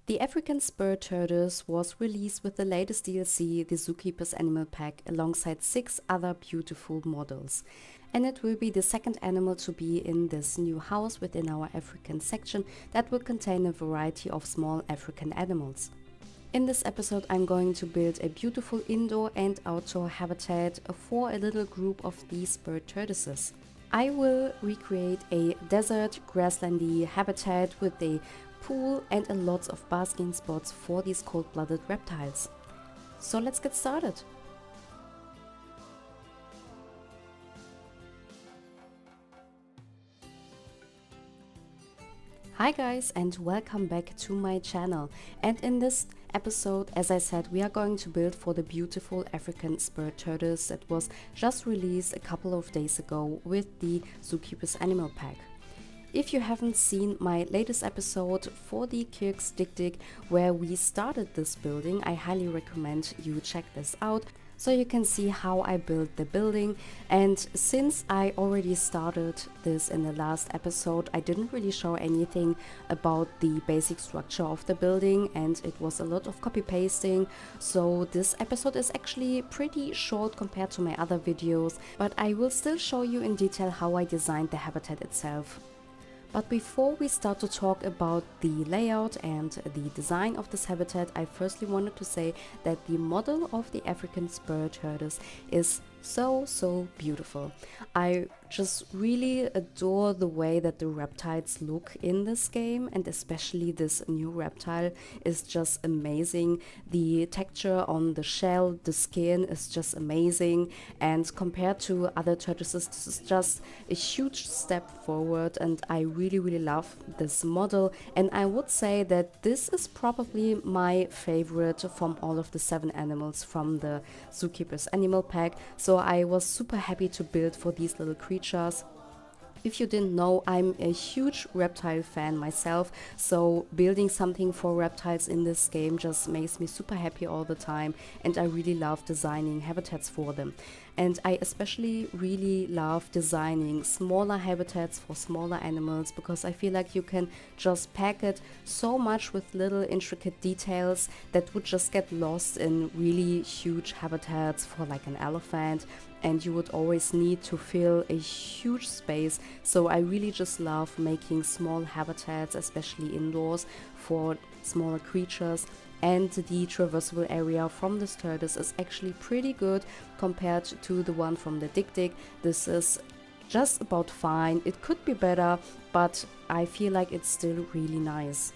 The African Spurred Tortoise was released with the latest DLC, the Zookeepers Animal Pack, alongside 6 other beautiful models. And it will be the second animal to be in this new house within our African section that will contain a variety of small African animals. In this episode, I'm going to build a beautiful indoor and outdoor habitat for a little group of these spurred tortoises. I will recreate a desert grasslandy habitat with a pool and a lots of basking spots for these cold-blooded reptiles. So let's get started. Hi guys, and welcome back to my channel. And in this episode, as I said, we are going to build for the beautiful African Spurred Tortoise that was just released a couple of days ago with the Zookeepers Animal Pack. If you haven't seen my latest episode for the Kirk's Dig where we started this building, I highly recommend you check this out so you can see how I built the building. And since I already started this in the last episode, I didn't really show anything about the basic structure of the building, and it was a lot of copy pasting, so this episode is actually pretty short compared to my other videos, but I will still show you in detail how I designed the habitat itself. But before we start to talk about the layout and the design of this habitat, I firstly wanted to say that the model of the African Spurred Tortoise is so beautiful. I just really adore the way that the reptiles look in this game, and especially this new reptile is just amazing. The texture on the shell, the skin is just amazing, and compared to other tortoises, this is just a huge step forward, and I really love this model. And I would say that this is probably my favorite from all of the 7 animals from the Zookeepers Animal Pack. So I was super happy to build for these little creatures. If you didn't know, I'm a huge reptile fan myself, so building something for reptiles in this game just makes me super happy all the time, and I really love designing habitats for them. And I especially really love designing smaller habitats for smaller animals, because I feel like you can just pack it so much with little intricate details that would just get lost in really huge habitats for like an elephant, and you would always need to fill a huge space. So I really just love making small habitats, especially indoors, for smaller creatures. And the traversable area from this tortoise is actually pretty good compared to the one from the Dig. This is just about fine. It could be better, but I feel like it's still really nice.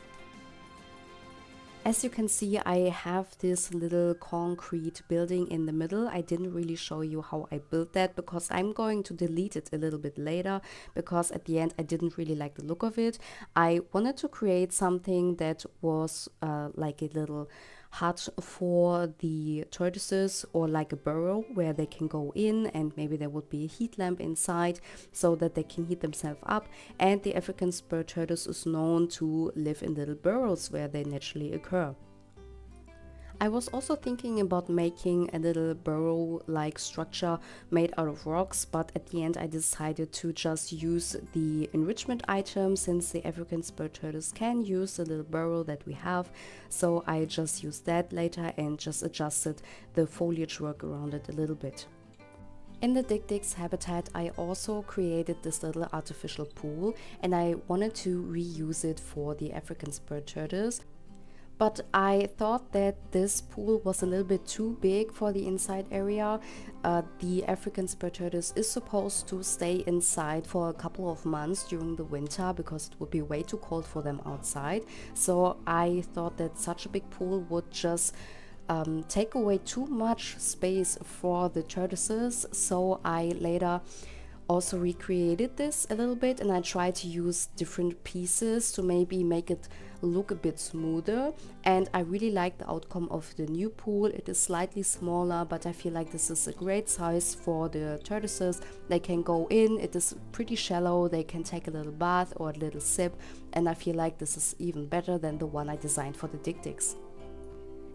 As you can see, I have this little concrete building in the middle. I didn't really show you how I built that because I'm going to delete it a little bit later, because at the end I didn't really like the look of it. I wanted to create something that was like a little hut for the tortoises, or like a burrow where they can go in, and maybe there would be a heat lamp inside so that they can heat themselves up. And the African Spurred Tortoise is known to live in little burrows where they naturally occur. I was also thinking about making a little burrow-like structure made out of rocks, but at the end I decided to just use the enrichment item, since the African Spurred Tortoise can use the little burrow that we have. So I just used that later and just adjusted the foliage work around it a little bit. In the Dig's habitat, I also created this little artificial pool, and I wanted to reuse it for the African Spurred Tortoise. But I thought that this pool was a little bit too big for the inside area. The African Spurred Tortoise is supposed to stay inside for a couple of months during the winter, because it would be way too cold for them outside. So I thought that such a big pool would just take away too much space for the tortoises. So I later also recreated this a little bit, and I tried to use different pieces to maybe make it look a bit smoother. And I really like the outcome of the new pool. It is slightly smaller, but I feel like this is a great size for the tortoises. They can go in, it is pretty shallow, they can take a little bath or a little sip, and I feel like this is even better than the one I designed for the Dig.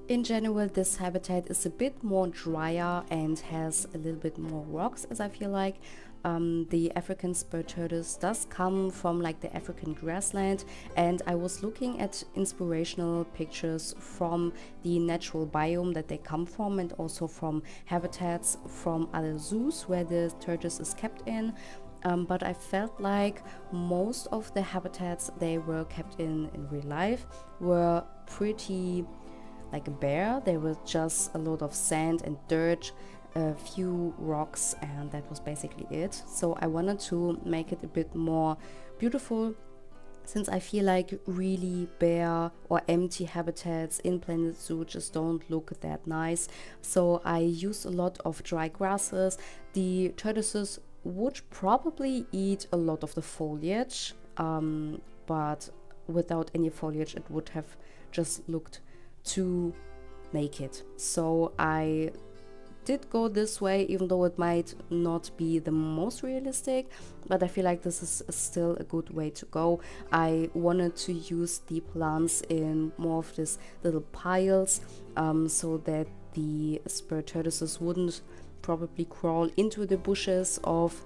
In general, this habitat is a bit more drier and has a little bit more rocks, as I feel like. The African Spurred Tortoise does come from like the African grassland, and I was looking at inspirational pictures from the natural biome that they come from, and also from habitats from other zoos where the tortoise is kept in. But I felt like most of the habitats they were kept in real life were pretty like bare. There was just a lot of sand and dirt, a few rocks, and that was basically it. So I wanted to make it a bit more beautiful, since I feel like really bare or empty habitats in Planet Zoo just don't look that nice. So I used a lot of dry grasses. The tortoises would probably eat a lot of the foliage, but without any foliage it would have just looked too naked. So I did go this way, even though it might not be the most realistic, but I feel like this is still a good way to go. I wanted to use the plants in more of these little piles, so that the spurred tortoises wouldn't probably crawl into the bushes of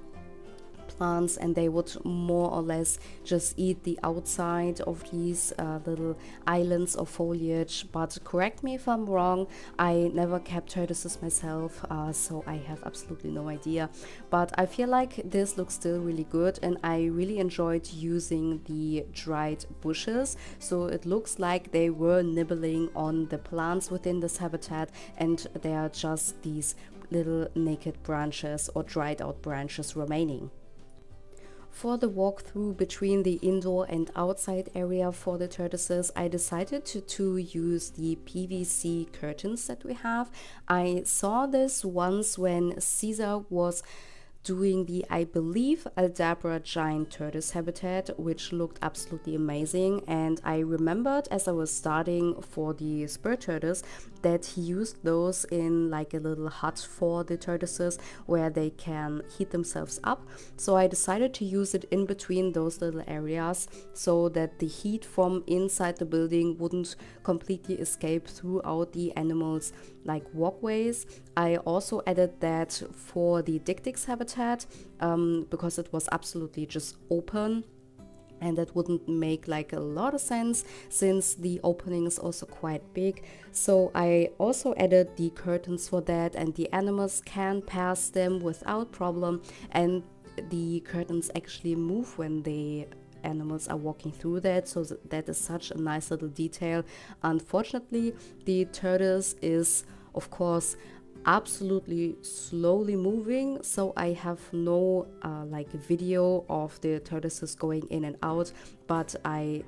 plants, and they would more or less just eat the outside of these little islands of foliage. But correct me if I'm wrong, I never kept tortoises myself, so I have absolutely no idea, but I feel like this looks still really good, and I really enjoyed using the dried bushes, so it looks like they were nibbling on the plants within this habitat, and they are just these little naked branches or dried out branches remaining. For the walkthrough between the indoor and outside area for the tortoises, I decided to use the PVC curtains that we have. I saw this once when Caesar was doing the, I believe, Aldabra giant tortoise habitat, which looked absolutely amazing. And I remembered as I was starting for the spurred tortoise that he used those in like a little hut for the tortoises where they can heat themselves up. So I decided to use it in between those little areas so that the heat from inside the building wouldn't completely escape throughout the animals' like walkways. I also added that for the Dik-Dik's habitat, because it was absolutely just open, and that wouldn't make like a lot of sense since the opening is also quite big. So I also added the curtains for that, and the animals can pass them without problem, and the curtains actually move when the animals are walking through that, so that is such a nice little detail. Unfortunately, the tortoise is of course absolutely slowly moving, so I have no like video of the tortoises going in and out, but I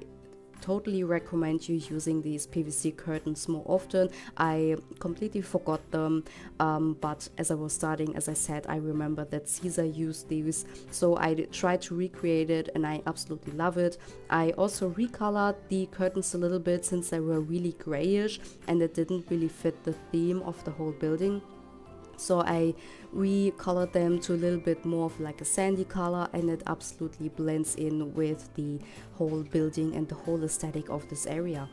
totally recommend you using these PVC curtains more often. I completely forgot them, but as I was starting, as I said, I remember that Caesar used these, so I tried to recreate it, and I absolutely love it. I also recolored the curtains a little bit since they were really grayish and it didn't really fit the theme of the whole building. So I recolored them to a little bit more of like a sandy color, and it absolutely blends in with the whole building and the whole aesthetic of this area.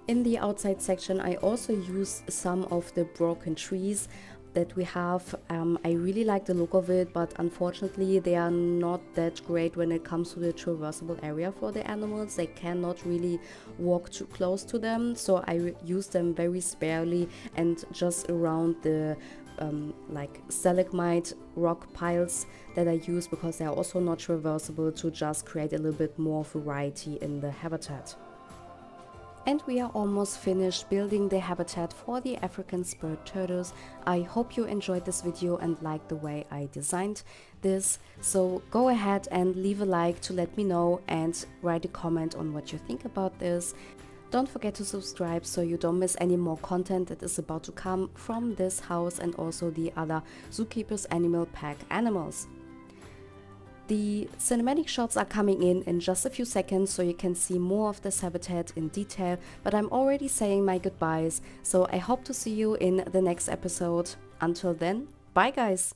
In the outside section, I also used some of the broken trees that we have. I really like the look of it, but unfortunately they are not that great when it comes to the traversable area for the animals. They cannot really walk too close to them, so I use them very sparely and just around the like stalagmite rock piles that I use, because they are also not traversable, to just create a little bit more variety in the habitat. And we are almost finished building the habitat for the African Spurred Tortoise. I hope you enjoyed this video and liked the way I designed this. So go ahead and leave a like to let me know, and write a comment on what you think about this. Don't forget to subscribe so you don't miss any more content that is about to come from this house and also the other Zookeepers Animal Pack animals. The cinematic shots are coming in just a few seconds, so you can see more of this habitat in detail, but I'm already saying my goodbyes, so I hope to see you in the next episode. Until then, bye guys!